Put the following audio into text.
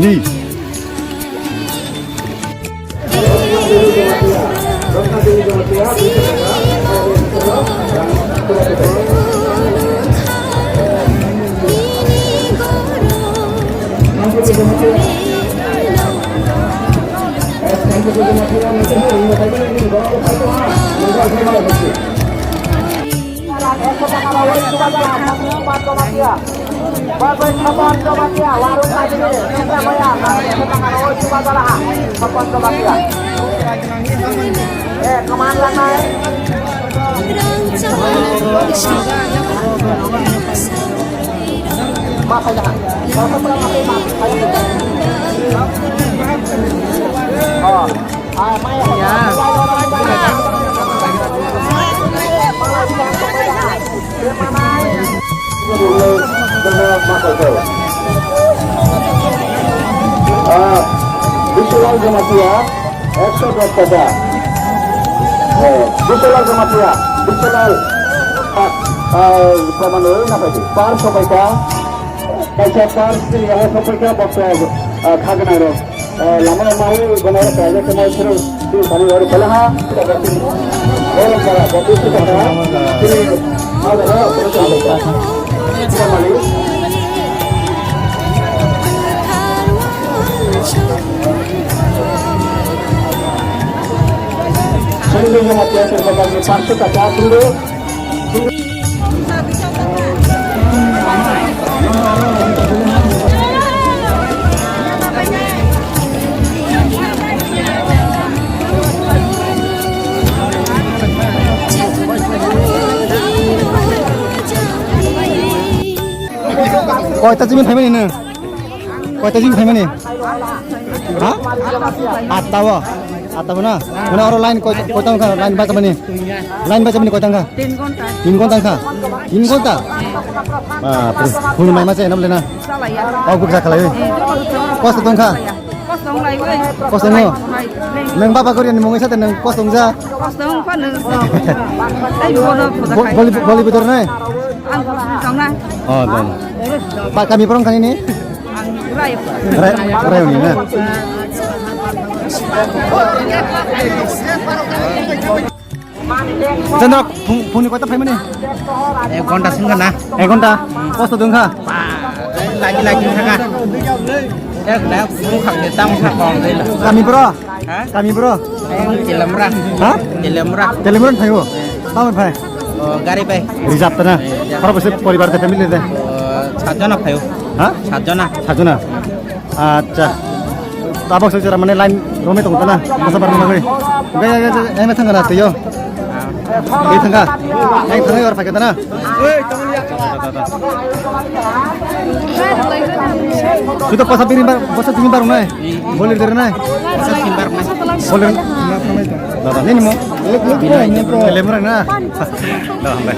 Ni. Visual Jamatia, 110 টাকা। Visual Jamatia, visual permane na pagi. Par sopaika, kaisa par ya sopaika baksa khagna ro. Lama mau banai kaja kemai thero tu bani ro balaha. Orang kara batu tu kara. Ini ada perlu permane. Sendiri Jamatia terbagai 500 টাকা dulu. কয়টা Jimmy খাইবে নি কয়টা Jimmy খাইবে নি হ্যাঁ আটটা না মানে আর লাইন কয়টা লাইন বাজাবে নি কয়টা 3 ঘন্টা বাপরে কোন মাই মাছে নামলে না আও গুজা খালাই কষ্ট দংখা কষ্ট নো নং বাবা করিয়ান মঙ্গই সাথে নং কষ্ট দংজা বলি বেদর নাই dan Pak kami perang kan ini Rayo ini nah Chandra phone kota phai mane 1 ঘন্টা singkan na 1 ঘন্টা কষ্ট দংখা lagi থাকা এক লাখ ফুল খাবে তাম খাকং দেলা kami bro Jelemra thayo taman phai গাড়ি পাই রিজার্ভ না পরে বসে পরিবারতে ফ্যামিলি দে 7 জন খায়ো হ্যাঁ 7 জন আচ্ছা তাবক সজরা মানে লাইন রমে তো না মসা পারনো কই গে এমে থাঙ্গা না তুইও এই থাঙ্গা আর ফাকে না ওই তুই তো পয়সা বিরিবার বসে তুমি পারো না বলি দে না পয়সা তিনবার না বলি দাদা নেই মো লেমরা না দাদা